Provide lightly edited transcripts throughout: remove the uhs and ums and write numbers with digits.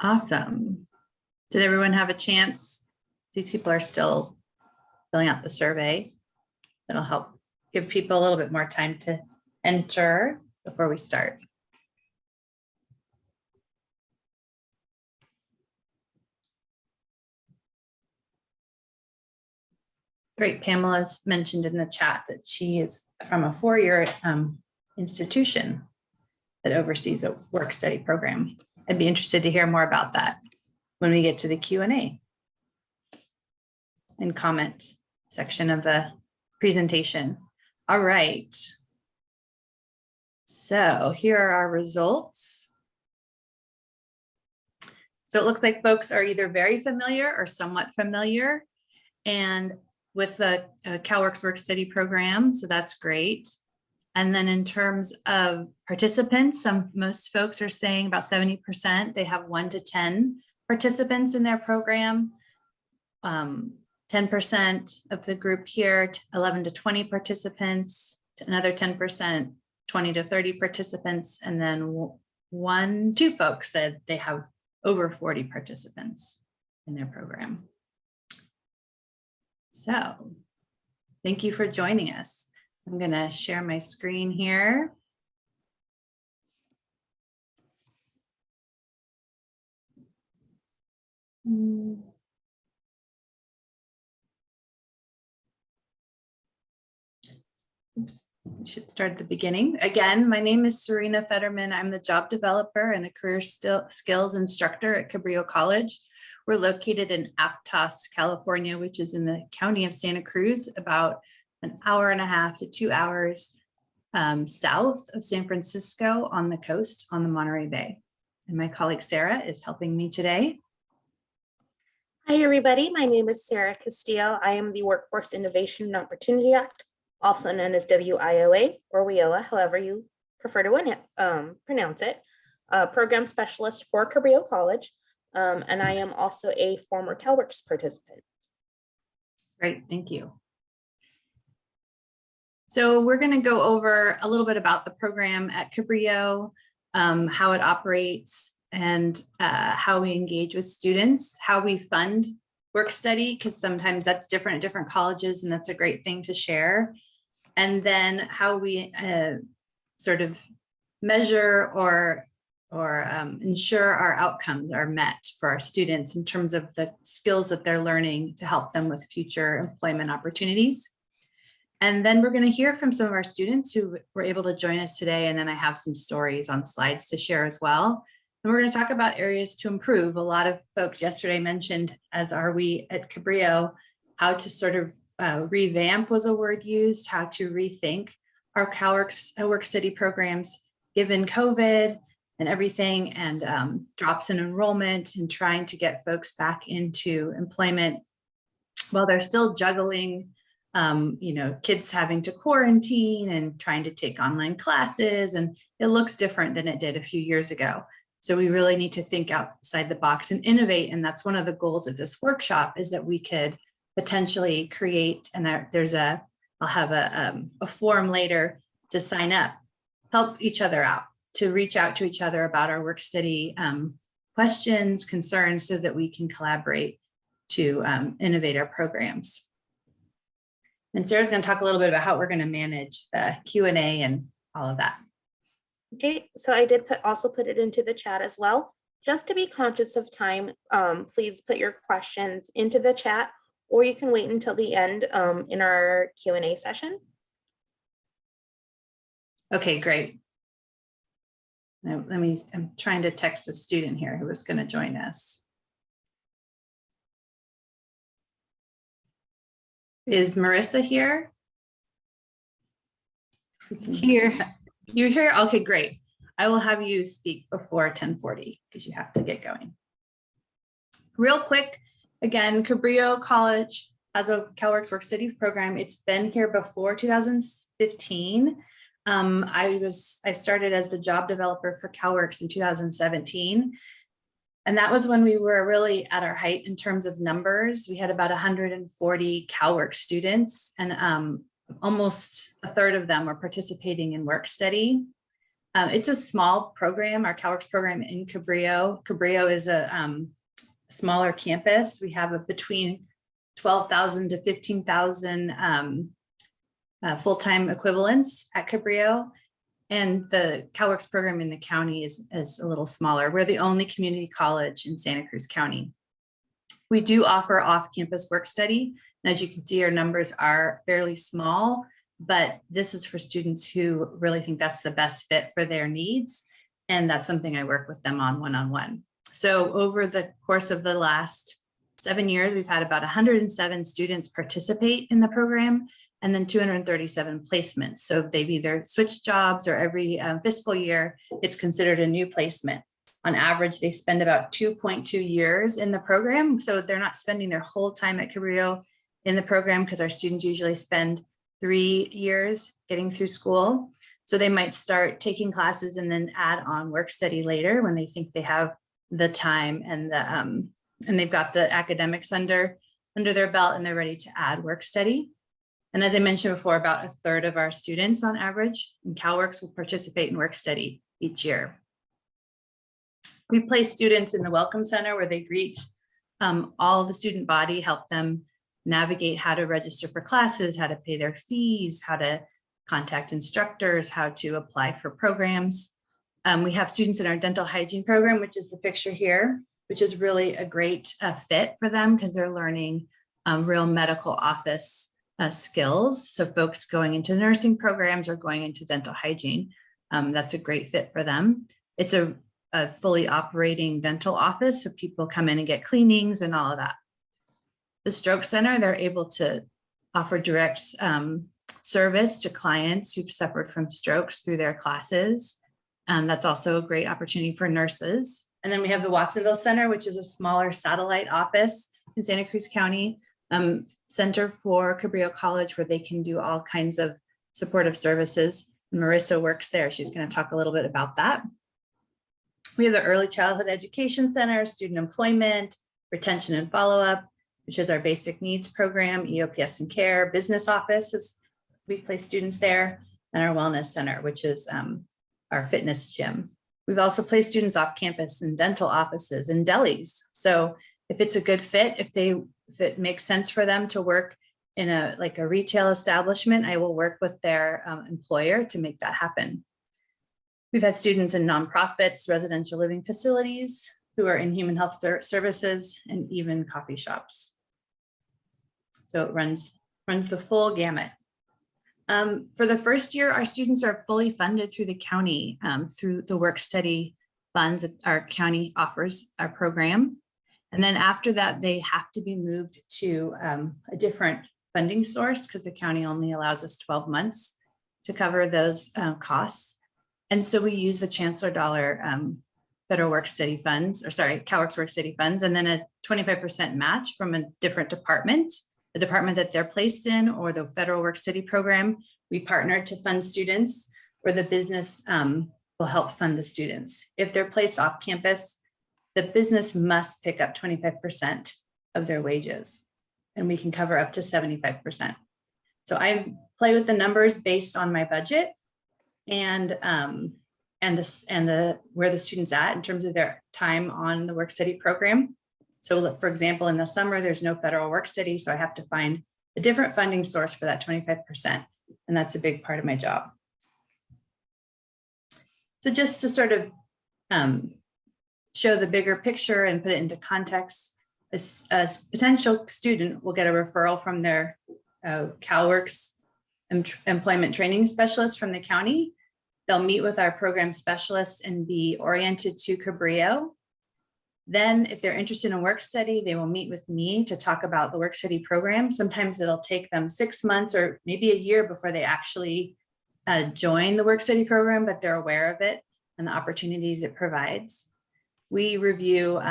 Awesome. Did everyone have a chance? These people are still filling out the survey. That'll help give people a little bit more time to enter before we start. Great. Pamela's mentioned in the chat that she is from a four-year institution that oversees a work study program. I'd be interested to hear more about that when we get to the Q&A and comment section of the presentation. All right. So here are our results. So it looks like folks are either very familiar or somewhat familiar and with the CalWORKs Work Study program, so that's great. And then in terms of participants, most folks are saying about 70%, they have 1 to 10 participants in their program. 10% of the group here, 11 to 20 participants, another 10%, 20 to 30 participants, and then 2 folks said they have over 40 participants in their program. So thank you for joining us. I'm going to share my screen here. Oops, we should start at the beginning. Again, my name is Serena Fetterman. I'm the job developer and a career skills instructor at Cabrillo College. We're located in Aptos, California, which is in the county of Santa Cruz, about an hour and a half to 2 hours south of San Francisco on the coast on the Monterey Bay. And my colleague Sarah is helping me today. Hi, everybody. My name is Sarah Castillo. I am the Workforce Innovation and Opportunity Act, also known as WIOA or WIOA, however you prefer to pronounce it, program specialist for Cabrillo College. And I am also a former CalWORKs participant. Great, thank you. So we're going to go over a little bit about the program at Cabrillo, how it operates, and how we engage with students, how we fund work study, because sometimes that's different at different colleges, and that's a great thing to share. And then how we sort of measure or ensure our outcomes are met for our students in terms of the skills that they're learning to help them with future employment opportunities. And then we're going to hear from some of our students who were able to join us today. And then I have some stories on slides to share as well. And we're going to talk about areas to improve. A lot of folks yesterday mentioned, as are we at Cabrillo, how to sort of revamp was a word used, how to rethink our CalWORKs work study programs given COVID and everything, and drops in enrollment and trying to get folks back into employment while they're still juggling, kids having to quarantine and trying to take online classes. And it looks different than it did a few years ago. So we really need to think outside the box and innovate. And that's one of the goals of this workshop, is that we could potentially create, and I'll have a form later to sign up, help each other out, to reach out to each other about our work study questions, concerns, so that we can collaborate to innovate our programs. And Sarah's going to talk a little bit about how we're going to manage the Q&A and all of that. Okay, so I did also put it into the chat as well. Just to be conscious of time, please put your questions into the chat, or you can wait until the end in our Q&A session. Okay, great. Now, I'm trying to text a student here who was going to join us. Is Marissa here? Here. You're here? Okay, great. I will have you speak before 10:40 because you have to get going. Real quick, again, Cabrillo College has a CalWORKs Work Study program. It's been here before 2015. I started as the job developer for CalWORKs in 2017. And that was when we were really at our height in terms of numbers. We had about 140 CalWORKs students, and almost a third of them were participating in work study. It's a small program, our CalWORKs program in Cabrillo. Cabrillo is a smaller campus. We have between 12,000 to 15,000 full-time equivalents at Cabrillo. And the CalWORKs program in the county is a little smaller. We're the only community college in Santa Cruz County. We do offer off-campus work study. And as you can see, our numbers are fairly small, but this is for students who really think that's the best fit for their needs. And that's something I work with them on one-on-one. So over the course of the last 7 years, we've had about 107 students participate in the program, and then 237 placements. So they've either switched jobs, or every fiscal year, it's considered a new placement. On average, they spend about 2.2 years in the program. So they're not spending their whole time at Cabrillo in the program, because our students usually spend 3 years getting through school. So they might start taking classes and then add on work study later when they think they have the time and they've got the academics under their belt and they're ready to add work study. And as I mentioned before, about a third of our students on average in CalWORKs will participate in work study each year. We place students in the Welcome Center where they greet all the student body, help them navigate how to register for classes, how to pay their fees, how to contact instructors, how to apply for programs. We have students in our dental hygiene program, which is the picture here, which is really a great fit for them because they're learning real medical office skills. So folks going into nursing programs or going into dental hygiene, that's a great fit for them. It's a fully operating dental office, so people come in and get cleanings and all of that. The stroke center, they're able to offer direct service to clients who've suffered from strokes through their classes. That's also a great opportunity for nurses. And then we have the Watsonville Center, which is a smaller satellite office in Santa Cruz County, center for Cabrillo College, where they can do all kinds of supportive services. And Marissa works there. She's going to talk a little bit about that. We have the Early Childhood Education Center, Student Employment, Retention and Follow-Up, which is our basic needs program, EOPS and care, business office, we've placed students there, and our Wellness Center, which is our fitness gym. We've also placed students off campus in dental offices and delis. So if it's a good fit, if it makes sense for them to work in a retail establishment, I will work with their employer to make that happen. We've had students in nonprofits, residential living facilities, who are in human health services, and even coffee shops. So it runs the full gamut. For the first year, our students are fully funded through the county, through the work study funds that our county offers our program. And then after that, they have to be moved to a different funding source because the county only allows us 12 months to cover those costs. And so we use the Chancellor Dollar Federal Work Study funds, CalWORKs Work Study funds, and then a 25% match from a different department, the department that they're placed in, or the Federal Work Study program. We partner to fund students, or the business will help fund the students. If they're placed off campus, the business must pick up 25% of their wages, and we can cover up to 75%. So I play with the numbers based on my budget and where the student's at in terms of their time on the work study program. So for example, in the summer, there's no federal work study, so I have to find a different funding source for that 25%. And that's a big part of my job. So just to sort of show the bigger picture and put it into context, a potential student will get a referral from their CalWORKs employment training specialist from the county. They'll meet with our program specialist and be oriented to Cabrillo. Then if they're interested in work study, they will meet with me to talk about the work study program. Sometimes it'll take them 6 months or maybe a year before they actually join the work study program, but they're aware of it and the opportunities it provides. We review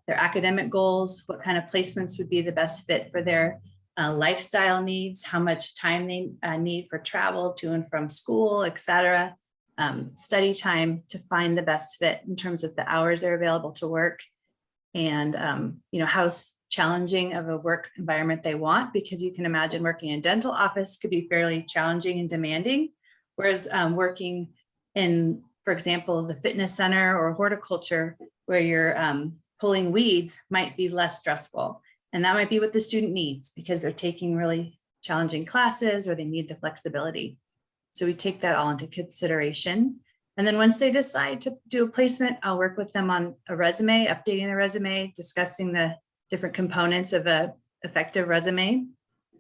their academic goals, what kind of placements would be the best fit for their lifestyle needs, how much time they need for travel to and from school, et cetera. Study time to find the best fit in terms of the hours they're available to work, and how challenging of a work environment they want, because you can imagine working in a dental office could be fairly challenging and demanding, whereas working for example, the fitness center or horticulture, where you're pulling weeds, might be less stressful. And that might be what the student needs because they're taking really challenging classes or they need the flexibility. So we take that all into consideration. And then once they decide to do a placement, I'll work with them on a resume, updating the resume, discussing the different components of an effective resume.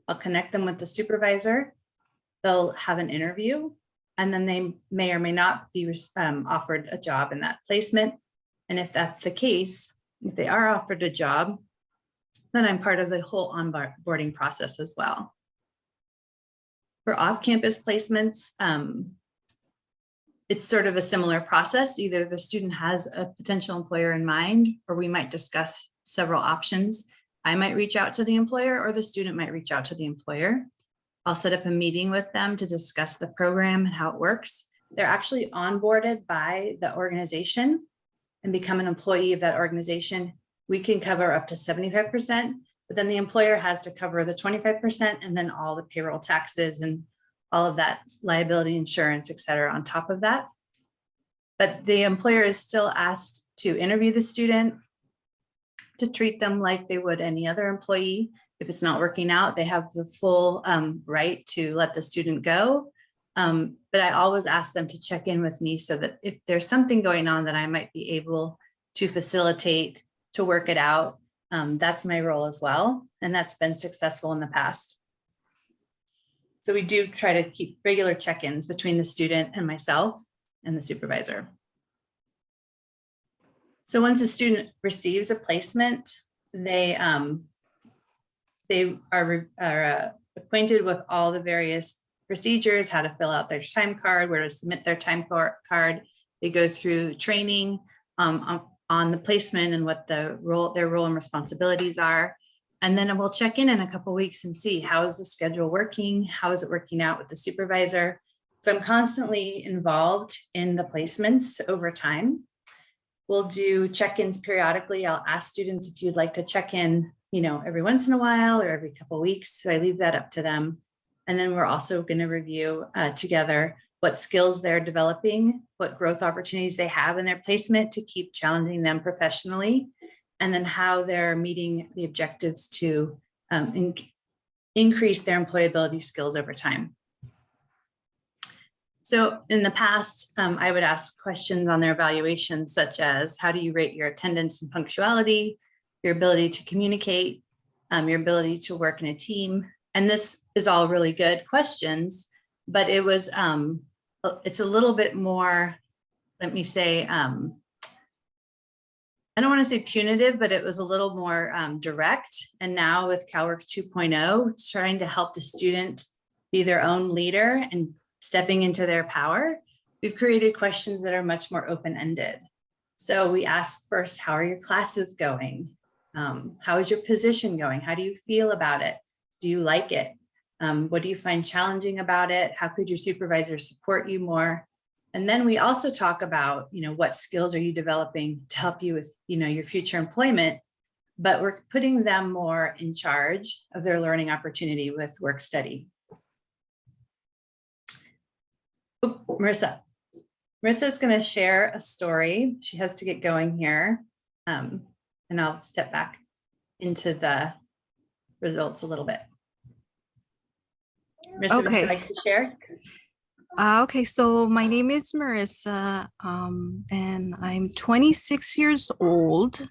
I'll connect them with the supervisor. They'll have an interview, and then they may or may not be offered a job in that placement. And if that's the case, if they are offered a job, then I'm part of the whole onboarding process as well. For off-campus placements, it's sort of a similar process. Either the student has a potential employer in mind, or we might discuss several options. I might reach out to the employer, or the student might reach out to the employer. I'll set up a meeting with them to discuss the program and how it works. They're actually onboarded by the organization and become an employee of that organization. We can cover up to 75%, but then the employer has to cover the 25% and then all the payroll taxes and all of that liability insurance, et cetera, on top of that. But the employer is still asked to interview the student, to treat them like they would any other employee. If it's not working out, they have the full right to let the student go. But I always ask them to check in with me so that if there's something going on that I might be able to facilitate, to work it out, that's my role as well. And that's been successful in the past. So we do try to keep regular check-ins between the student and myself and the supervisor. So once a student receives a placement, they are acquainted with all the various procedures, how to fill out their time card, where to submit their time card. They go through training on the placement and what their role and responsibilities are. And then we'll check in a couple of weeks and see how is the schedule working? How is it working out with the supervisor? So I'm constantly involved in the placements over time. We'll do check-ins periodically. I'll ask students if you'd like to check in, every once in a while or every couple of weeks. So I leave that up to them. And then we're also going to review together what skills they're developing, what growth opportunities they have in their placement to keep challenging them professionally, and then how they're meeting the objectives to increase their employability skills over time. So in the past, I would ask questions on their evaluations, such as how do you rate your attendance and punctuality, your ability to communicate, your ability to work in a team. And this is all really good questions, but it's a little bit more, let me say, I don't want to say punitive, but it was a little more direct. And now with CalWORKs 2.0, trying to help the student be their own leader and stepping into their power, we've created questions that are much more open-ended. So we ask first, how are your classes going? How is your position going? How do you feel about it? Do you like it? What do you find challenging about it? How could your supervisor support you more? And then we also talk about, what skills are you developing to help you with, your future employment, but we're putting them more in charge of their learning opportunity with work study. Oh, Marissa is going to share a story. She has to get going here. And I'll step back into the results a little bit. Marissa, would you like to share? Okay, so my name is Marissa, and I'm 26 years old.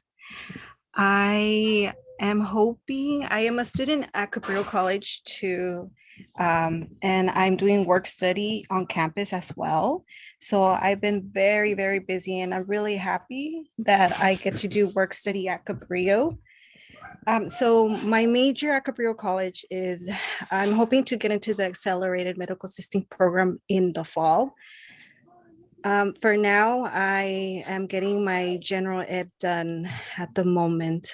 I am a student at Cabrillo College too, and I'm doing work study on campus as well. So I've been very, very busy, and I'm really happy that I get to do work study at Cabrillo. So my major at Cabrillo College is I'm hoping to get into the accelerated medical assisting program in the fall. For now, I am getting my general ed done at the moment.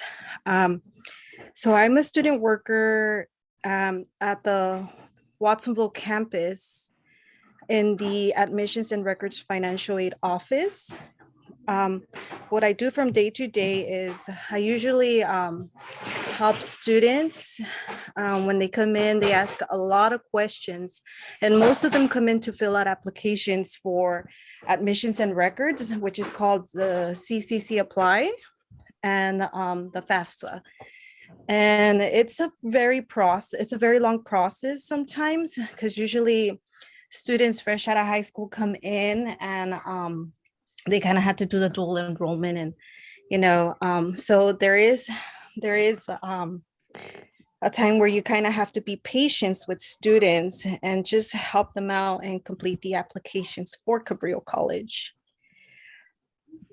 So I'm a student worker at the Watsonville campus in the Admissions and Records Financial Aid Office. what I do from day to day is I usually help students when they come in. They ask a lot of questions, and most of them come in to fill out applications for admissions and records, which is called the CCC Apply and the FAFSA. And it's a very long process sometimes, because usually students fresh out of high school come in and they kind of had to do the dual enrollment, and so there is a time where you kind of have to be patient with students and just help them out and complete the applications for Cabrillo College.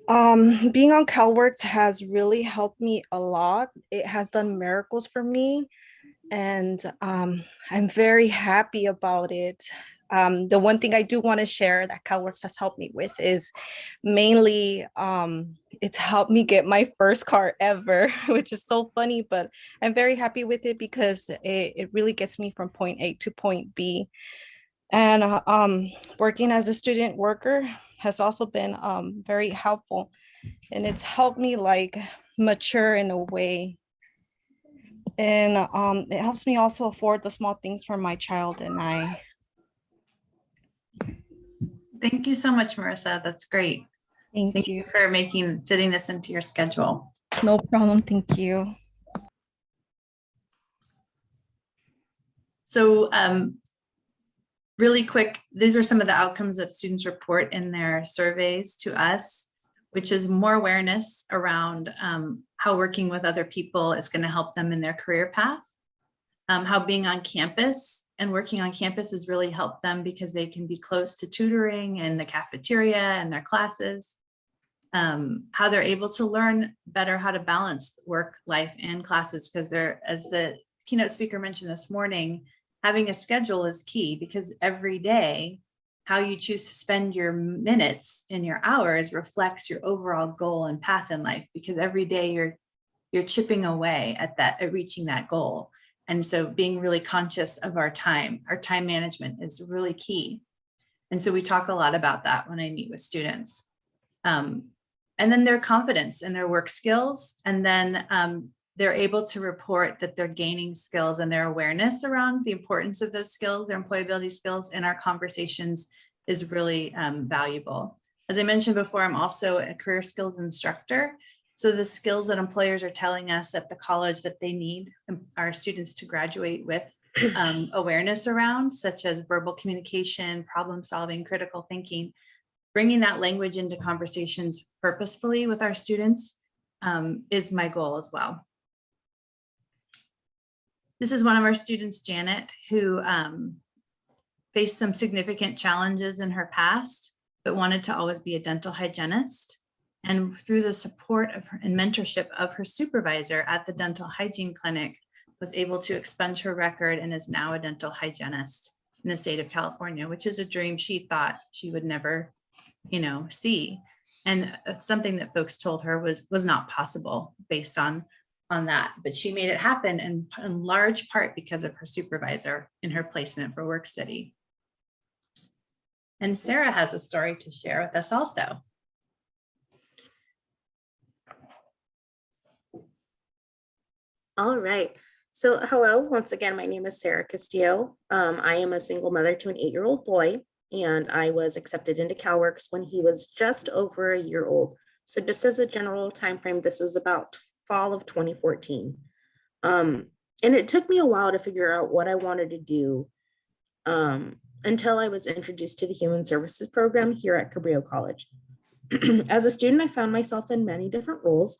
Being on CalWORKs has really helped me a lot. It has done miracles for me, and I'm very happy about it. The one thing I do want to share that CalWORKs has helped me with is mainly it's helped me get my first car ever, which is so funny, but I'm very happy with it because it really gets me from point A to point B. And working as a student worker has also been very helpful, and it's helped me like mature in a way. And it helps me also afford the small things for my child and I. Thank you so much, Marissa. That's great. Thank you. For fitting this into your schedule. No problem. Thank you. So really quick, these are some of the outcomes that students report in their surveys to us, which is more awareness around how working with other people is going to help them in their career path, how being on campus and working on campus has really helped them because they can be close to tutoring and the cafeteria and their classes, how they're able to learn better how to balance work, life, and classes, because they're, as the keynote speaker mentioned this morning, having a schedule is key, because every day, how you choose to spend your minutes and your hours reflects your overall goal and path in life, because every day you're chipping away at reaching that goal. And so being really conscious of our time management is really key. And so we talk a lot about that when I meet with students. And then their confidence in their work skills, and then they're able to report that they're gaining skills, and their awareness around the importance of those skills, their employability skills in our conversations is really valuable. As I mentioned before, I'm also a career skills instructor. So the skills that employers are telling us at the college that they need our students to graduate with awareness around, such as verbal communication, problem solving, critical thinking, bringing that language into conversations purposefully with our students is my goal as well. This is one of our students, Janet, who faced some significant challenges in her past, but wanted to always be a dental hygienist. And through the support of her and mentorship of her supervisor at the dental hygiene clinic, was able to expunge her record and is now a dental hygienist in the state of California, which is a dream she thought she would never, see. And something that folks told her was not possible based on that, but she made it happen, and in large part because of her supervisor in her placement for work study. And Sarah has a story to share with us also. All right. So hello, once again, my name is Sarah Castillo. I am a single mother to an 8-year-old boy, and I was accepted into CalWORKs when he was just over a year old. So just as a general time frame, this was about fall of 2014. And it took me a while to figure out what I wanted to do until I was introduced to the Human Services program here at Cabrillo College. As a student, I found myself in many different roles,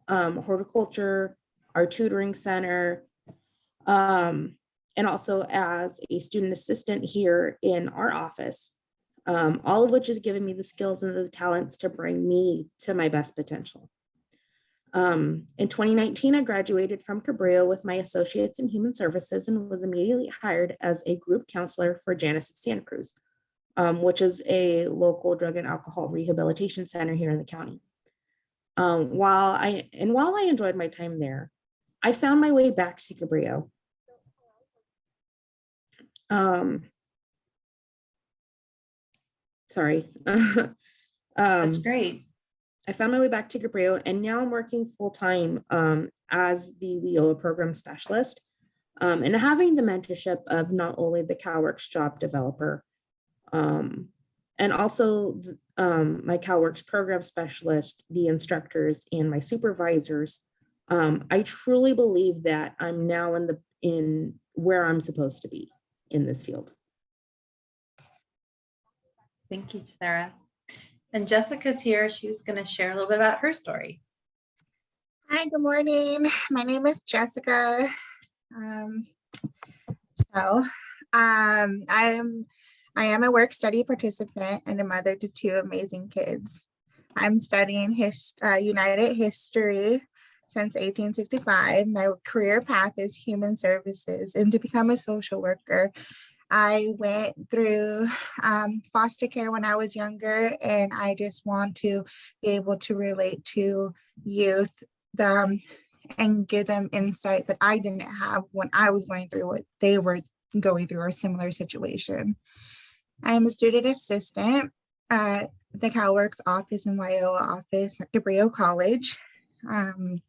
horticulture, our tutoring center, and also as a student assistant here in our office, all of which has given me the skills and the talents to bring me to my best potential. In 2019, I graduated from Cabrillo with my associates in human services and was immediately hired as a group counselor for Janus of Santa Cruz, which is a local drug and alcohol rehabilitation center here in the county. While I enjoyed my time there, I found my way back to Cabrillo. Sorry. That's great. I found my way back to Cabrillo, and now I'm working full-time as the WIOA program specialist, and having the mentorship of not only the CalWORKs job developer, and also my CalWORKs program specialist, the instructors, and my supervisors. I truly believe that I'm now in where I'm supposed to be in this field. Thank you, Sarah. And Jessica's here. She's going to share a little bit about her story. Hi, good morning. My name is Jessica. I am a work study participant and a mother to two amazing kids. I'm studying United History since 1865. My career path is human services, and to become a social worker, I went through foster care when I was younger, and I just want to be able to relate to youth and give them insight that I didn't have when I was going through what they were going through, a similar situation. I am a student assistant at the CalWORKs office and WIOA office at Cabrillo College. I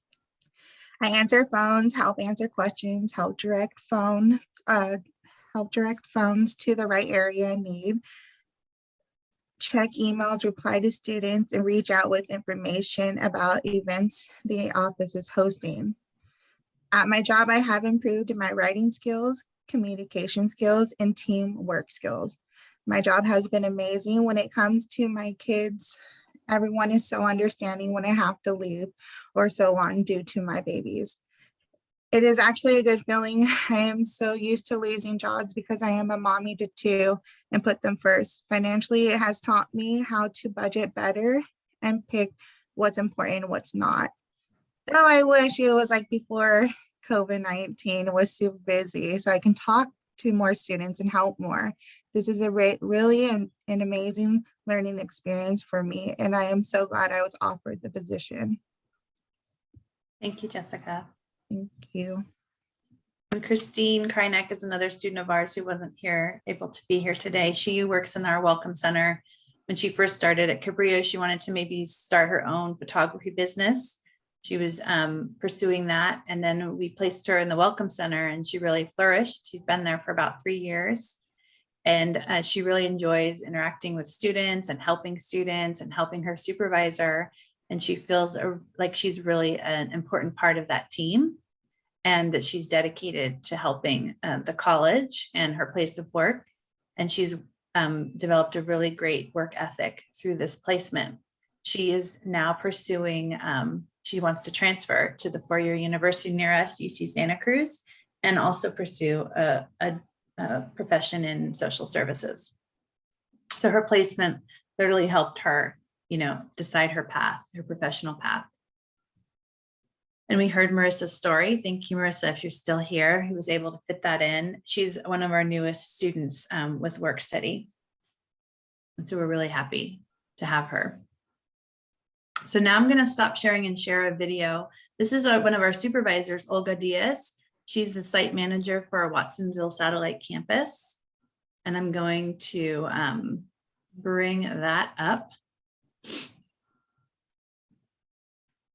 answer phones, help answer questions, help direct phones to the right area in need, check emails, reply to students, and reach out with information about events the office is hosting. At my job, I have improved in my writing skills, communication skills, and teamwork skills. My job has been amazing when it comes to my kids. Everyone is so understanding when I have to leave or so on due to my babies. It is actually a good feeling. I am so used to losing jobs because I am a mommy to two and put them first. Financially, it has taught me how to budget better and pick what's important and what's not. Though I wish it was like before COVID-19 was so busy so I can talk to more students and help more. This is a really an amazing learning experience for me, and I am so glad I was offered the position. Thank you, Jessica. Thank you. And Christine Krynek is another student of ours who wasn't able to be here today. She works in our Welcome Center. When she first started at Cabrillo, she wanted to maybe start her own photography business. She was pursuing that, and then we placed her in the Welcome Center, and she really flourished. She's been there for about 3 years, and she really enjoys interacting with students and helping her supervisor, and she feels like she's really an important part of that team, and that she's dedicated to helping the college and her place of work, and she's developed a really great work ethic through this placement. She is now pursuing, she wants to transfer to the four-year university near us, UC Santa Cruz, and also pursue a profession in social services. So her placement literally helped her, decide her path, her professional path. And we heard Marissa's story. Thank you, Marissa, if you're still here, who was able to fit that in. She's one of our newest students with Work Study. And so we're really happy to have her. So now I'm going to stop sharing and share a video. This is one of our supervisors, Olga Diaz. She's the site manager for our Watsonville Satellite Campus. And I'm going to bring that up.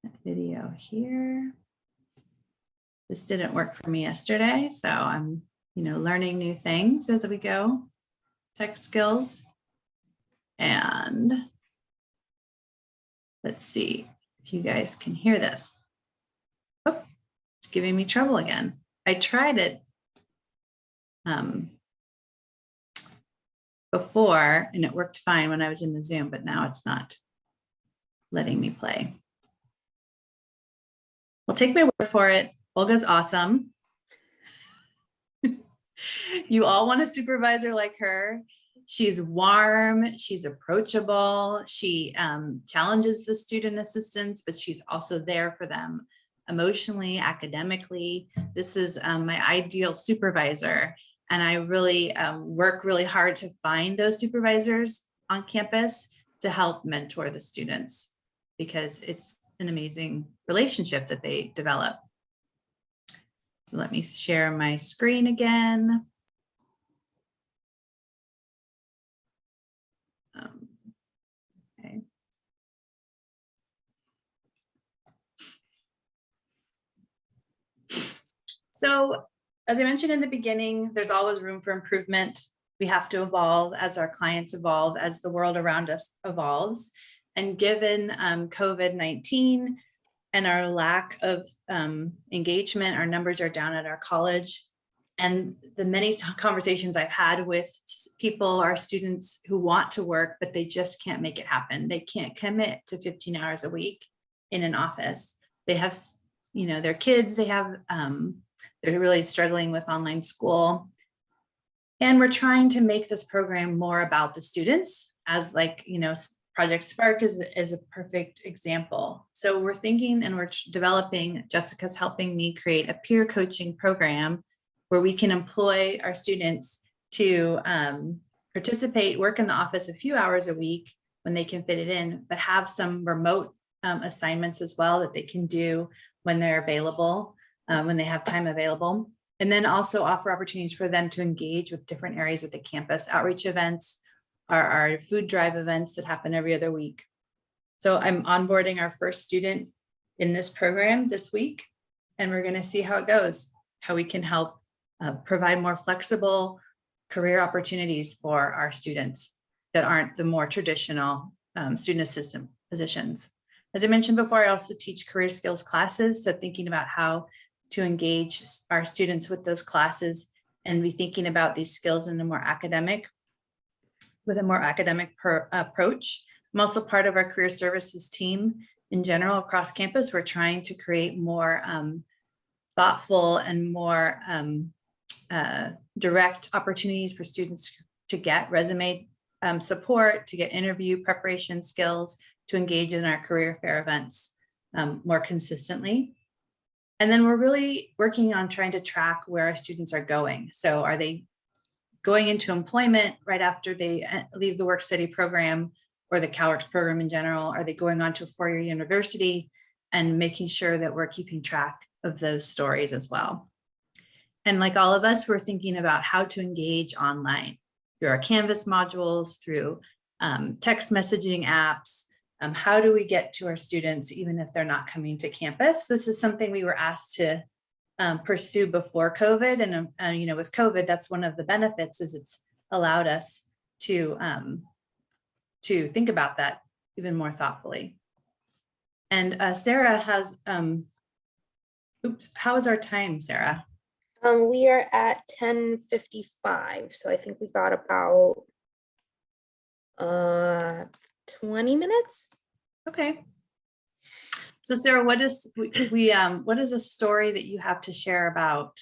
That video here. This didn't work for me yesterday, so I'm, learning new things as we go. Tech skills. And let's see if you guys can hear this. Oh, it's giving me trouble again. I tried it before and it worked fine when I was in the Zoom, but now it's not letting me play. Well, take my word for it. Olga's awesome. You all want a supervisor like her. She's warm, she's approachable, she challenges the student assistants, but she's also there for them emotionally, academically. This is my ideal supervisor. And I really work really hard to find those supervisors on campus to help mentor the students, because it's an amazing relationship that they develop. So let me share my screen again. Okay. So as I mentioned in the beginning, there's always room for improvement. We have to evolve as our clients evolve, as the world around us evolves. And given COVID-19 and our lack of engagement, our numbers are down at our college. And the many conversations I've had with people, our students who want to work, but they just can't make it happen. They can't commit to 15 hours a week in an office. They have, their kids, they're really struggling with online school. And we're trying to make this program more about the students, as Project Spark is a perfect example. So we're thinking and we're developing, Jessica's helping me create a peer coaching program where we can employ our students to participate, work in the office a few hours a week when they can fit it in, but have some remote assignments as well that they can do when they're available, when they have time available. And then also offer opportunities for them to engage with different areas of the campus, outreach events, our food drive events that happen every other week. So I'm onboarding our first student in this program this week, and we're going to see how it goes, how we can help provide more flexible career opportunities for our students that aren't the more traditional student assistant positions. As I mentioned before, I also teach career skills classes. So thinking about how to engage our students with those classes and be thinking about these skills in a more academic, with a more academic approach. I'm also part of our career services team in general across campus. We're trying to create more thoughtful and more direct opportunities for students to get resume support, to get interview preparation skills, to engage in our career fair events more consistently. And then we're really working on trying to track where our students are going. So are they going into employment right after they leave the work study program or the CalWORKs program in general? Are they going on to a four-year university? And making sure that we're keeping track of those stories as well. And like all of us, we're thinking about how to engage online through our Canvas modules, through text messaging apps. How do we get to our students even if they're not coming to campus? This is something we were asked to pursue before COVID, and with COVID, that's one of the benefits, is it's allowed us to think about that even more thoughtfully. And Sarah has, how is our time, Sarah? We are at 10:55, so I think we got about 20 minutes. Okay. So Sarah, what is a story that you have to share about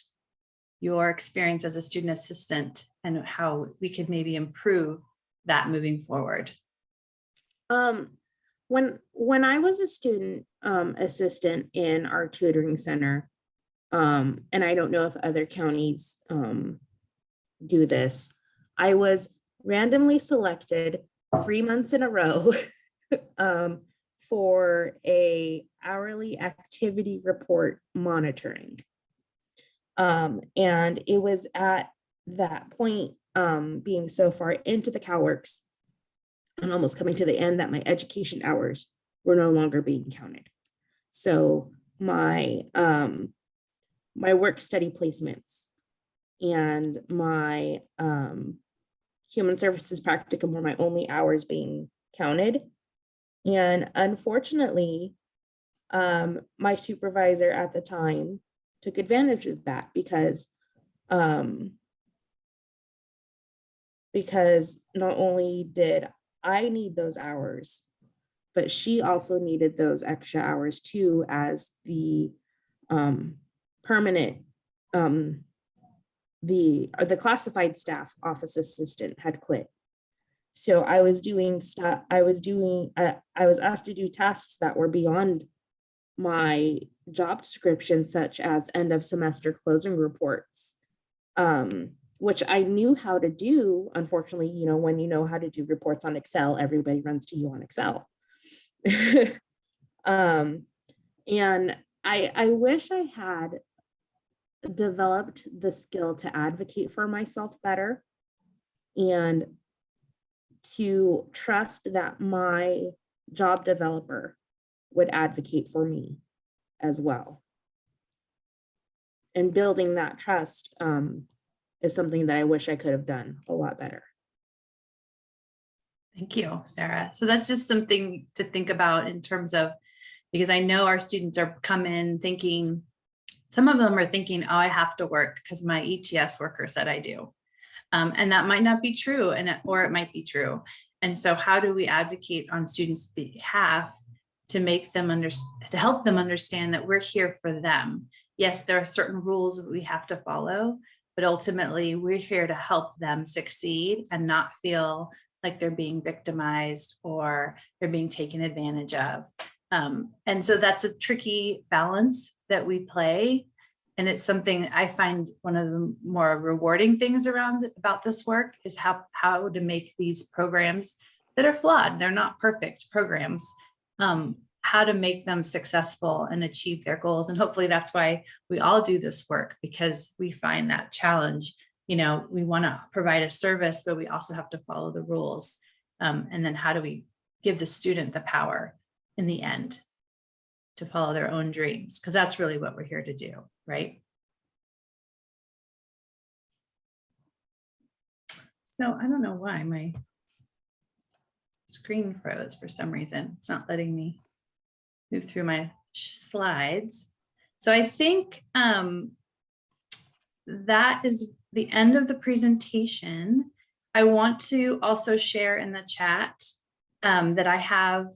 your experience as a student assistant and how we could maybe improve that moving forward? When I was a student assistant in our tutoring center, and I don't know if other counties do this, I was randomly selected 3 months in a row for a hourly activity report monitoring. And it was at that point, being so far into the CalWORKs and almost coming to the end, that my education hours were no longer being counted. So my my work study placements and my human services practicum were my only hours being counted. And unfortunately, my supervisor at the time took advantage of that because not only did I need those hours, but she also needed those extra hours too, as the permanent, the classified staff office assistant had quit. So I was doing stuff, I was asked to do tasks that were beyond my job description, such as end of semester closing reports, which I knew how to do. Unfortunately, when you know how to do reports on Excel, everybody runs to you on Excel. And I wish I had developed the skill to advocate for myself better and to trust that my job developer would advocate for me as well. and building that trust is something that I wish I could have done a lot better. Thank you, Sarah. So that's just something to think about in terms of, because I know our students are come in thinking, some of them are thinking, oh, I have to work because my ETS worker said I do. And that might not be true, or it might be true. And so how do we advocate on students' behalf to make them to help them understand that we're here for them? Yes, there are certain rules that we have to follow, but ultimately we're here to help them succeed and not feel like they're being victimized or they're being taken advantage of. And so that's a tricky balance that we play. And it's something I find one of the more rewarding things about this work is how to make these programs that are flawed. They're not perfect programs. How to make them successful and achieve their goals. And hopefully that's why we all do this work, because we find that challenge. You know, we want to provide a service, but we also have to follow the rules. And then how do we give the student the power in the end to follow their own dreams? Because that's really what we're here to do, right? So I don't know why my screen froze for some reason. It's not letting me move through my slides. So I think that is the end of the presentation. I want to also share in the chat that I have,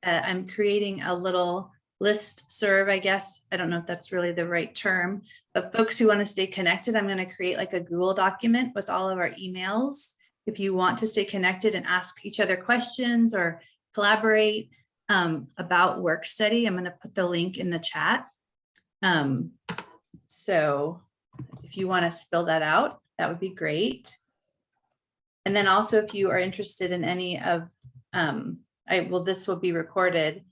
I'm creating a little list serve, I guess. I don't know if that's really the right term, but folks who want to stay connected, I'm going to create like a Google document with all of our emails. If you want to stay connected and ask each other questions or collaborate about work study, I'm going to put the link in the chat. So if you want to fill that out, that would be great. And then also, if you are interested in any of, this will be recorded.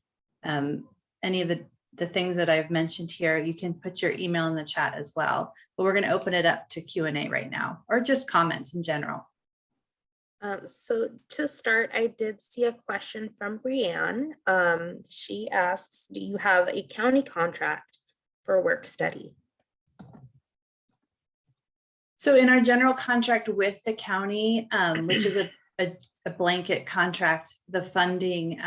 Any of the things that I've mentioned here, you can put your email in the chat as well. But we're going to open it up to Q&A right now, or just comments in general. So to start, I did see a question from Brianne. She asks, do you have a county contract for work study? So in our general contract with the county, which is a blanket contract, the funding,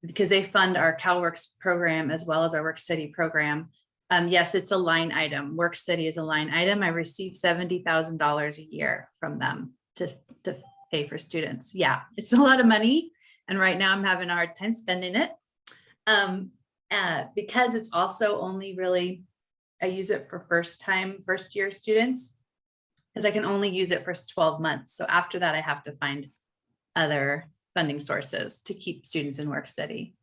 because they fund our CalWORKs program as well as our work study program. Yes, it's a line item. Work study is a line item. I receive $70,000 a year from them to pay for students. Yeah, it's a lot of money. And right now I'm having a hard time spending it because it's also only really, I use it for first year students, because I can only use it for 12 months. So after that, I have to find other funding sources to keep students in work study.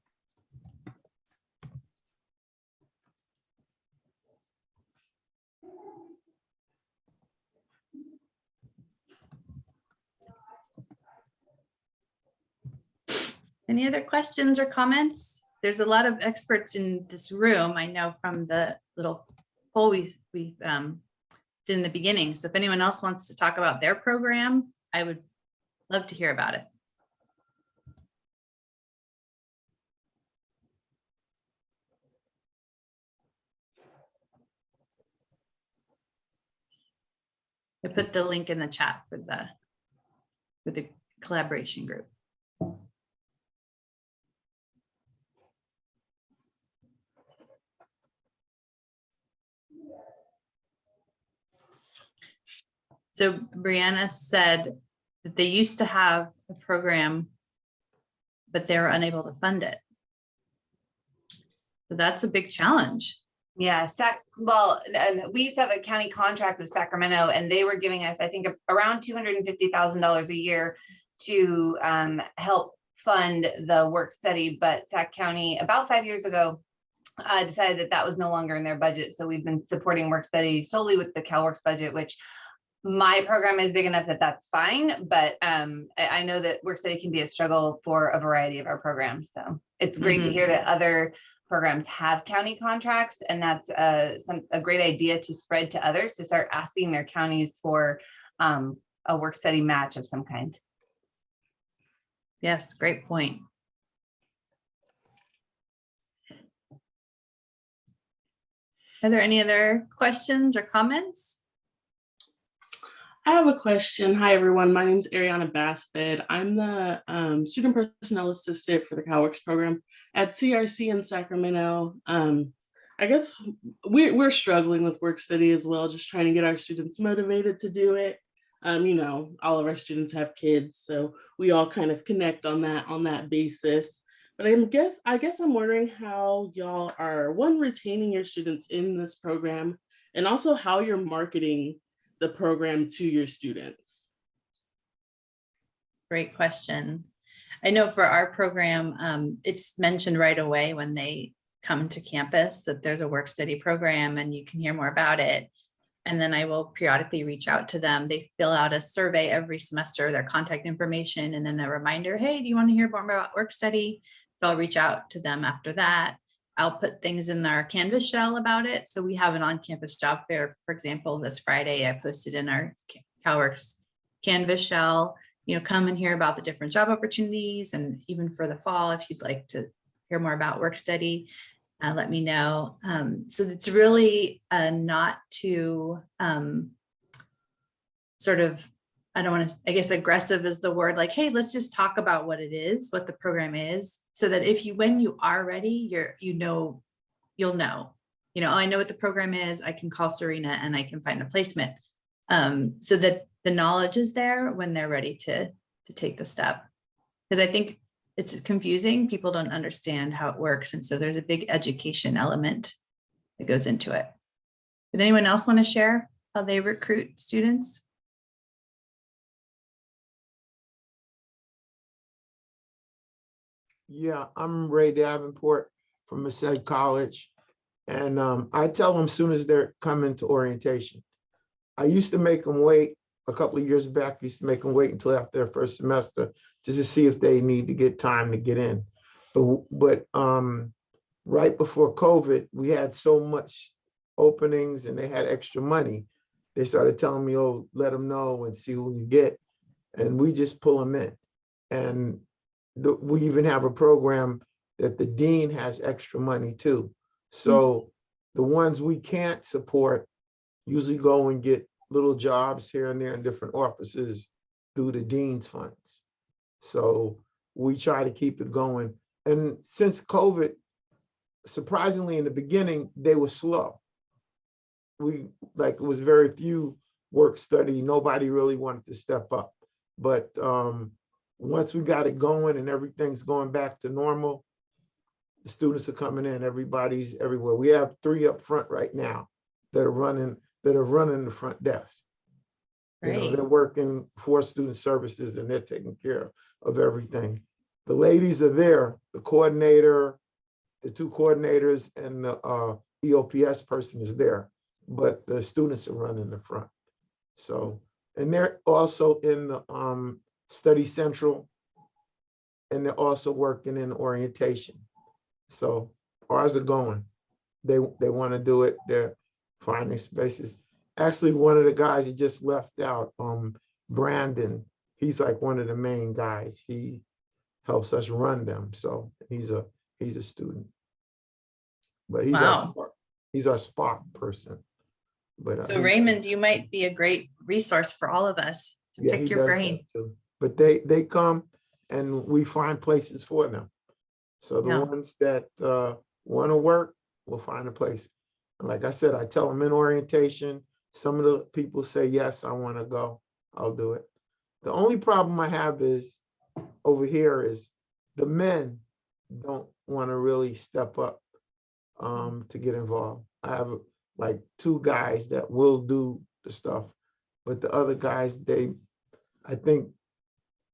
Any other questions or comments? There's a lot of experts in this room, I know from the little poll we did in the beginning. So if anyone else wants to talk about their program, I would love to hear about it. I put the link in the chat for the collaboration group. So Brianna said that they used to have a program, but they were unable to fund it. So that's a big challenge. Yeah, we used to have a county contract with Sacramento, and they were giving us, I think, around $250,000 a year to help fund the work study. But Sac County, about 5 years ago, decided that was no longer in their budget. So we've been supporting work study solely with the CalWORKs budget, which my program is big enough that that's fine. But I know that work study can be a struggle for a variety of our programs. So it's great to hear that other programs have county contracts, and that's a great idea to spread to others, to start asking their counties for a work study match of some kind. Yes, great point. Are there any other questions or comments? I have a question. Hi, everyone. My name is Ariana Bassford. I'm the student personnel assistant for the CalWORKs program at CRC in Sacramento. I guess we're struggling with work study as well, just trying to get our students motivated to do it. All of our students have kids, so we all kind of connect on that basis. But I guess I'm wondering how y'all are, one, retaining your students in this program, and also how you're marketing the program to your students. Great question. I know for our program, it's mentioned right away when they come to campus that there's a work study program and you can hear more about it. And then I will periodically reach out to them. They fill out a survey every semester, their contact information, and then a reminder, hey, do you want to hear more about work study? So I'll reach out to them after that. I'll put things in our Canvas shell about it. So we have an on-campus job fair, for example, this Friday, I posted in our CalWORKs Canvas shell, come and hear about the different job opportunities. And even for the fall, if you'd like to hear more about work study, let me know. So it's really not to sort of, I don't want to, I guess aggressive is the word, like, hey, let's just talk about what it is, what the program is, so that when you are ready, you'll know, I know what the program is, I can call Serena and I can find a placement, so that the knowledge is there when they're ready to take the step. Because I think it's confusing. People don't understand how it works. And so there's a big education element that goes into it. Did anyone else want to share how they recruit students? Yeah, I'm Ray Davenport from Cabrillo College. And I tell them as soon as they're coming to orientation. I used to make them wait a couple of years back. I used to make them wait until after their first semester just to see if they need to get time to get in. But right before COVID, we had so much openings and they had extra money. They started telling me, oh, let them know and see who you get. And we just pull them in. And we even have a program that the dean has extra money too. So the ones we can't support usually go and get little jobs here and there in different offices through the dean's funds. So we try to keep it going. And since COVID, surprisingly, in the beginning, they were slow. It was very few work study. Nobody really wanted to step up. But once we got it going and everything's going back to normal, the students are coming in, everybody's everywhere. We have 3 up front right now that are running the front desk. Right. They're working for student services and they're taking care of everything. The ladies are there, the coordinator, the 2 coordinators, and the EOPS person is there, but the students are running the front. So, and they're also in the Study Central, and they're also working in orientation. So ours are going. They want to do it. They're finding spaces. Actually, one of the guys that just left out, Brandon, he's like one of the main guys. He helps us run them. So he's a student. But he's our Spark person. But So Raymond, you might be a great resource for all of us to pick your brain. Too. But they come and we find places for them. So the ones that want to work, we'll find a place. And like I said, I tell them in orientation, some of the people say, yes, I want to go, I'll do it. The only problem I have is over here is the men don't want to really step up to get involved. I have like 2 guys that will do the stuff, but the other guys, I think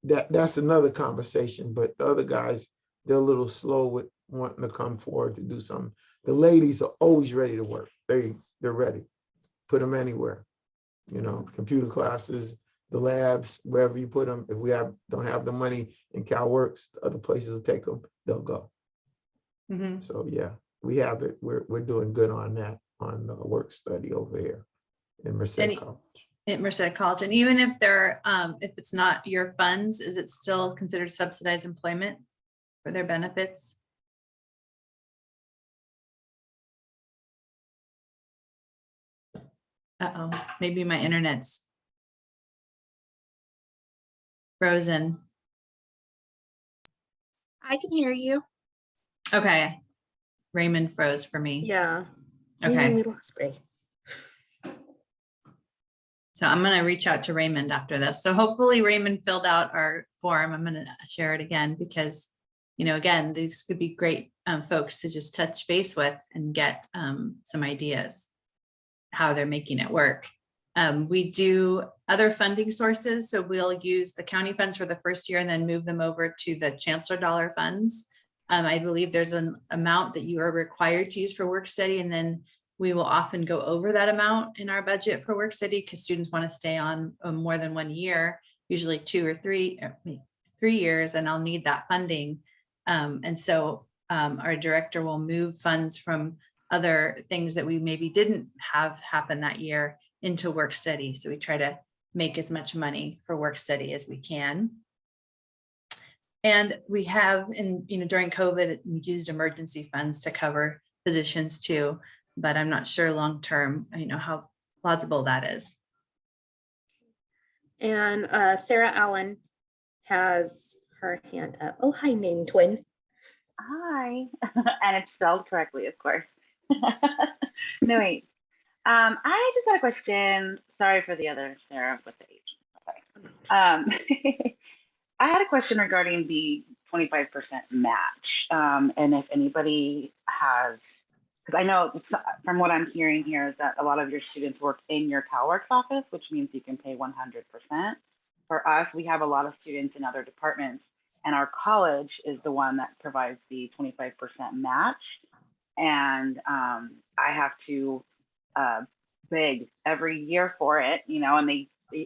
that's another conversation, but the other guys, they're a little slow with wanting to come forward to do something. The ladies are always ready to work. They're ready. Put them anywhere, computer classes, the labs, wherever you put them. If we don't have the money in CalWORKs, other places will take them, they'll go. So yeah, we have it. We're doing good on that, on the work study over here in Merced College. At Merced College. And even if if it's not your funds, is it still considered subsidized employment for their benefits? Uh-oh, maybe my internet's frozen. I can hear you. Okay. Raymond froze for me. Yeah. Okay. We lost Ray. So I'm going to reach out to Raymond after this. So hopefully Raymond filled out our form. I'm going to share it again because, you know, again, these could be great folks to just touch base with and get some ideas how they're making it work. We do other funding sources. So we'll use the county funds for the first year and then move them over to the Chancellor Dollar funds. I believe there's an amount that you are required to use for work study, and then we will often go over that amount in our budget for work study because students want to stay on more than 1 year, usually 2 or 3 years, and I'll need that funding. And so our director will move funds from other things that we maybe didn't have happen that year into work study. So we try to make as much money for work study as we can. And we have, during COVID, we used emergency funds to cover positions too, but I'm not sure long-term, how plausible that is. And Sarah Allen has her hand up. Oh, hi, name twin. Hi, and it's spelled correctly, of course. No, wait. I just had a question. Sorry for the other Sarah with the H. Sorry. I had a question regarding the 25% match, and if anybody has, because I know from what I'm hearing here is that a lot of your students work in your CalWORKs office, which means you can pay 100%. For us, we have a lot of students in other departments, and our college is the one that provides the 25% match. And I have to beg every year for it, and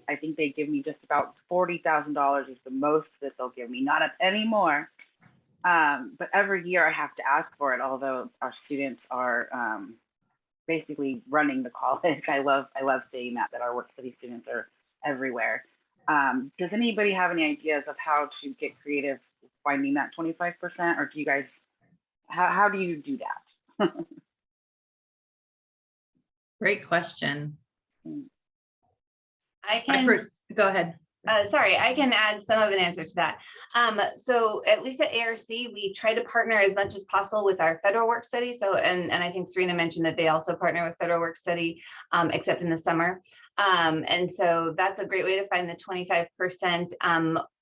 I think they give me just about $40,000 is the most that they'll give me, not a penny more. But every year I have to ask for it, although our students are basically running the college. I love saying that our work study students are everywhere. Does anybody have any ideas of how to get creative finding that 25%, or do you guys, how do you do that? Great question. I can go ahead. Sorry, I can add some of an answer to that. So at least at ARC, we try to partner as much as possible with our federal work study. So, and I think Serena mentioned that they also partner with federal work study, except in the summer. And so that's a great way to find the 25%.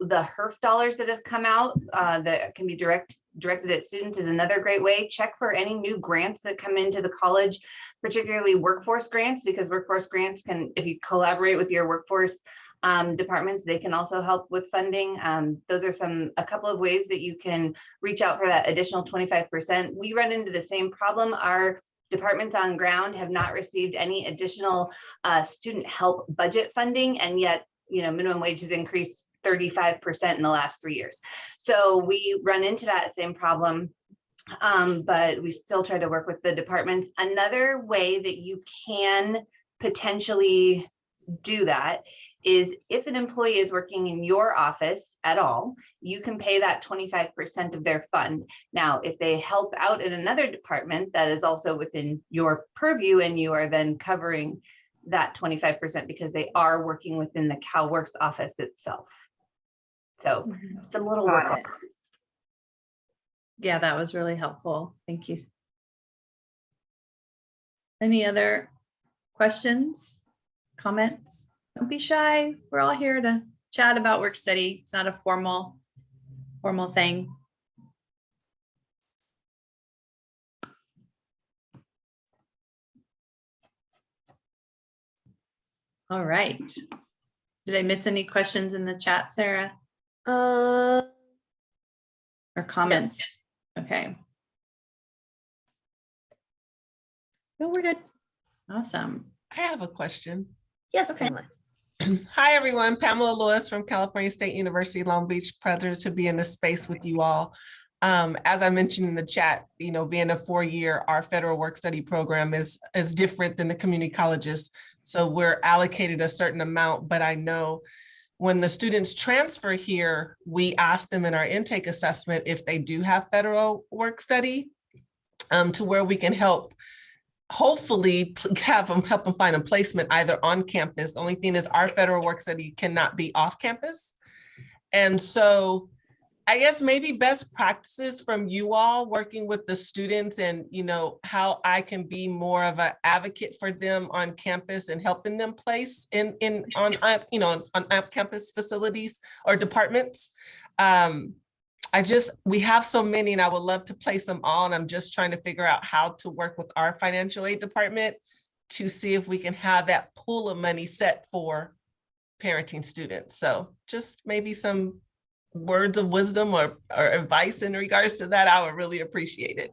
The HERF dollars that have come out that can be directed at students is another great way. Check for any new grants that come into the college, particularly workforce grants, because workforce grants can, if you collaborate with your workforce departments, they can also help with funding. Those are a couple of ways that you can reach out for that additional 25%. We run into the same problem. Our departments on ground have not received any additional student help budget funding, and yet, minimum wage has increased 35% in the last 3 years. So we run into that same problem. But we still try to work with the departments. Another way that you can potentially do that is if an employee is working in your office at all, you can pay that 25% of their fund. Now, if they help out in another department that is also within your purview, and you are then covering that 25% because they are working within the CalWORKs office itself. So some little work on. Yeah, that was really helpful. Thank you. Any other questions, comments? Don't be shy. We're all here to chat about work study. It's not a formal thing. All right. Did I miss any questions in the chat, Sarah? Or comments? Yes. Okay. No, we're good. Awesome. I have a question. Yes, Okay. Pamela. Hi, everyone. Pamela Lewis from California State University, Long Beach. Pleasure to be in this space with you all. As I mentioned in the chat, being a 4-year, our federal work study program is different than the community colleges. So we're allocated a certain amount, but I know when the students transfer here, we ask them in our intake assessment if they do have federal work study to where we can help hopefully have them, help them find a placement either on campus. The only thing is our federal work study cannot be off campus. And so I guess maybe best practices from you all working with the students, and how I can be more of an advocate for them on campus and helping them place on campus facilities or departments. We have so many and I would love to place them all, and I'm just trying to figure out how to work with our financial aid department to see if we can have that pool of money set for parenting students. So just maybe some words of wisdom or advice in regards to that, I would really appreciate it.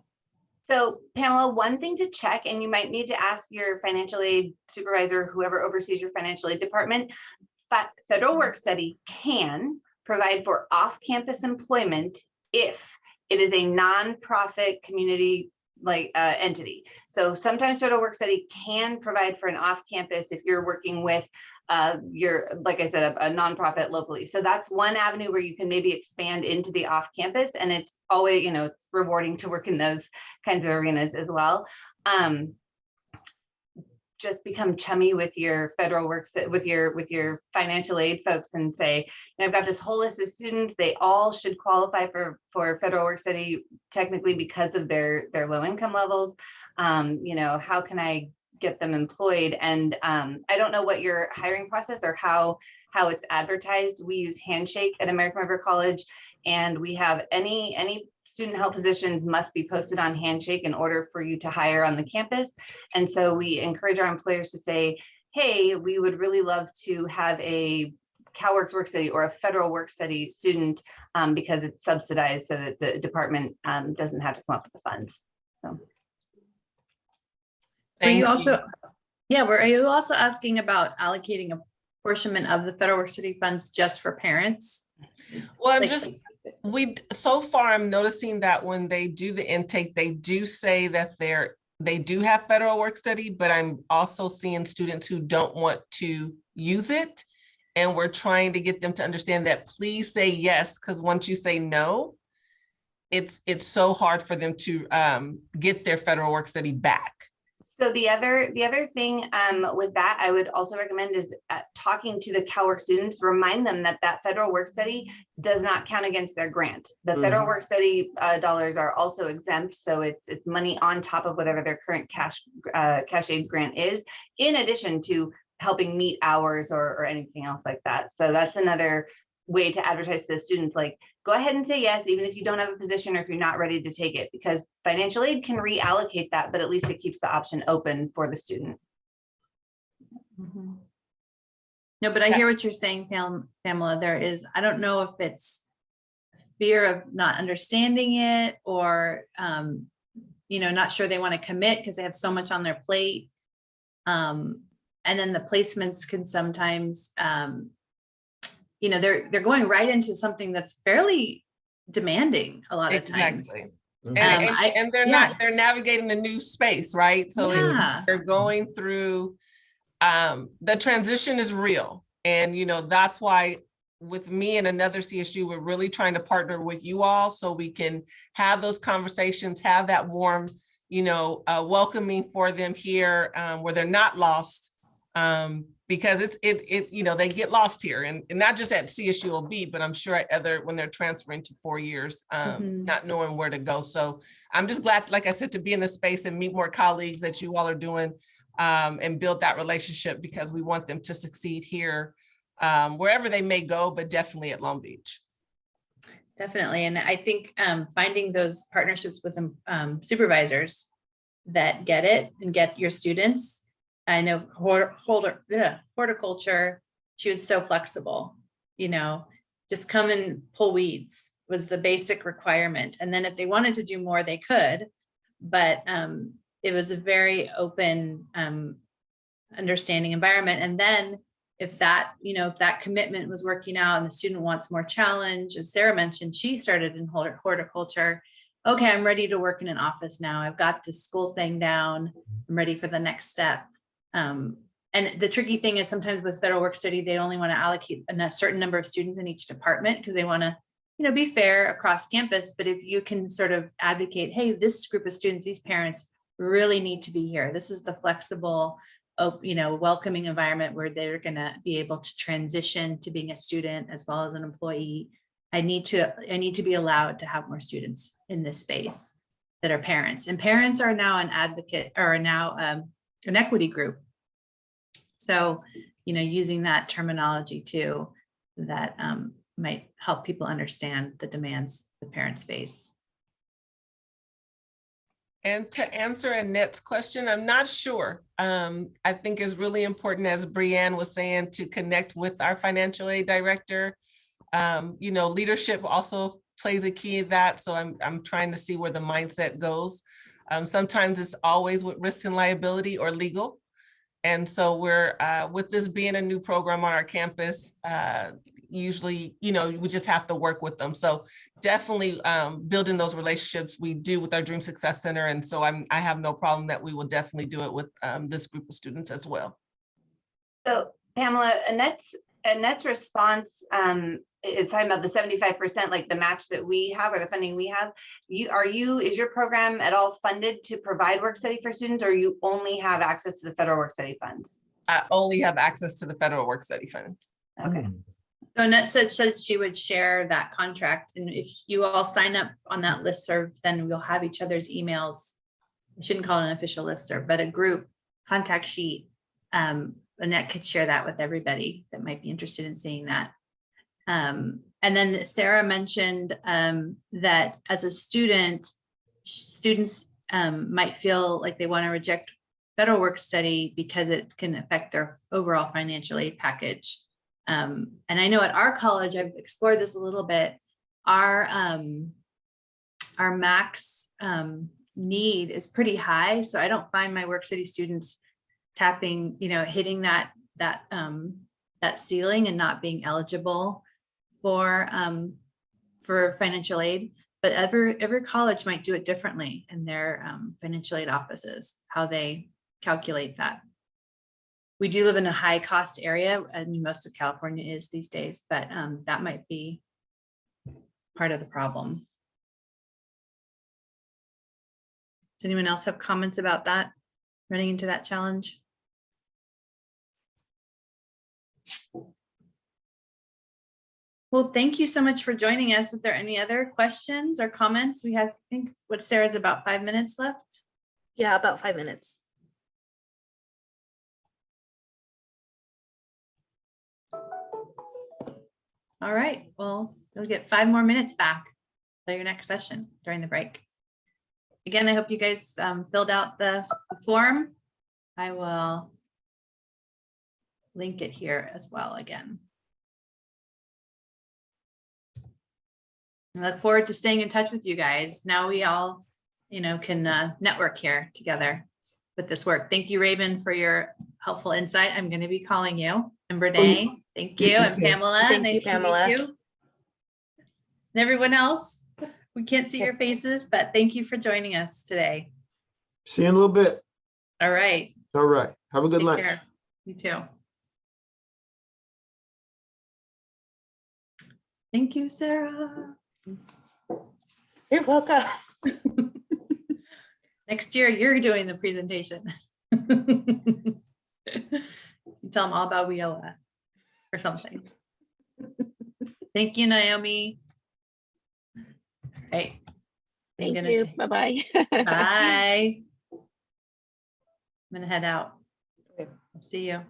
So Pamela, one thing to check, and you might need to ask your financial aid supervisor, whoever oversees your financial aid department, federal work study can provide for off-campus employment if it is a nonprofit community entity. So sometimes federal work study can provide for an off-campus if you're working with like I said, a nonprofit locally. So that's one avenue where you can maybe expand into the off-campus, and it's always, it's rewarding to work in those kinds of arenas as well. Just become chummy with your federal works, with your financial aid folks, and say, I've got this whole list of students. They all should qualify for federal work study technically because of their low income levels. How can I get them employed? And I don't know what your hiring process or how it's advertised. We use Handshake at American River College, and we have any student health positions must be posted on Handshake in order for you to hire on the campus. And so we encourage our employers to say, hey, we would really love to have a CalWORKs Work Study or a federal work study student because it's subsidized, so that the department doesn't have to come up with the funds. So. Were you also asking about allocating a portion of the federal work study funds just for parents? Well, so far I'm noticing that when they do the intake, they do say that they do have federal work study, but I'm also seeing students who don't want to use it. And we're trying to get them to understand that please say yes, because once you say no, it's so hard for them to get their federal work study back. So the other thing with that, I would also recommend is talking to the CalWORK students, remind them that federal work study does not count against their grant. The federal work study dollars are also exempt. So it's money on top of whatever their current cash aid grant is, in addition to helping meet hours or anything else like that. So that's another way to advertise to the students, like, go ahead and say yes, even if you don't have a position or if you're not ready to take it, because financial aid can reallocate that, but at least it keeps the option open for the student. Mm-hmm. No, but I hear what you're saying, Pamela. There is, I don't know if it's fear of not understanding it or, not sure they want to commit because they have so much on their plate. And then the placements can sometimes, they're going right into something that's fairly demanding a lot of times. And they're navigating a new space, right? So they're going through, the transition is real. And, that's why with me and another CSU, we're really trying to partner with you all so we can have those conversations, have that warm, welcoming for them here where they're not lost. Because they get lost here, and not just at CSULB, but I'm sure at when they're transferring to 4 years, not knowing where to go. So I'm just glad, like I said, to be in this space and meet more colleagues that you all are doing and build that relationship, because we want them to succeed here, wherever they may go, but definitely at Long Beach. Definitely. And I think finding those partnerships with some supervisors that get it and get your students. I know horticulture, she was so flexible, just come and pull weeds was the basic requirement. And then if they wanted to do more, they could, but it was a very open, understanding environment. And then if that commitment was working out and the student wants more challenge, as Sarah mentioned, she started in horticulture. Okay, I'm ready to work in an office now. I've got this school thing down. I'm ready for the next step. And the tricky thing is sometimes with federal work study, they only want to allocate a certain number of students in each department because they want to, be fair across campus. But if you can sort of advocate, hey, this group of students, these parents really need to be here. This is the flexible, welcoming environment where they're going to be able to transition to being a student as well as an employee. I need to be allowed to have more students in this space that are parents, and parents are now an advocate, or now an equity group. So, using that terminology too, that might help people understand the demands the parents face. And to answer Annette's question, I'm not sure. I think it's really important, as Brianne was saying, to connect with our financial aid director. Leadership also plays a key in that. So I'm trying to see where the mindset goes. Sometimes it's always with risk and liability or legal. And so we're, with this being a new program on our campus, usually, we just have to work with them. So definitely building those relationships we do with our Dream Success Center. And so I have no problem that we will definitely do it with this group of students as well. So Pamela, Annette's response is talking about the 75%, like the match that we have or the funding we have. Is your program at all funded to provide work study for students, or you only have access to the federal work study funds? I only have access to the federal work study funds. Okay. So Annette said she would share that contract, and if you all sign up on that listserv, then we'll have each other's emails. I shouldn't call it an official listserv, but a group contact sheet. Annette could share that with everybody that might be interested in seeing that. And then Sarah mentioned that as a student, students might feel like they want to reject federal work study because it can affect their overall financial aid package. And I know at our college, I've explored this a little bit. Our max need is pretty high, so I don't find my work study students tapping, hitting that ceiling and not being eligible for financial aid. But every college might do it differently in their financial aid offices, how they calculate that. We do live in a high cost area, and most of California is these days, but that might be part of the problem. Does anyone else have comments about that, running into that challenge? Well, thank you so much for joining us. Is there any other questions or comments? We have, I think, what Sarah's about 5 minutes left. Yeah, about 5 minutes. All right, well, you'll get 5 more minutes back for your next session during the break. Again, I hope you guys filled out the form. I will link it here as well again. I look forward to staying in touch with you guys. Now we all, can network here together with this work. Thank you, Raven, for your helpful insight. I'm going to be calling you. And Renee, thank you. And Pamela, Thank nice you, Pamela. to meet you. And everyone else, we can't see your faces, but thank you for joining us today. See you in a little bit. All right. All right. Have a good Take lunch. care. You too. Thank you, Sarah. You're welcome. Next year, you're doing the presentation. You tell them all about WIOA or something. Thank you, Naomi. Hey. Thank you. Bye-bye. Bye. I'm gonna head out. Okay. I'll see you.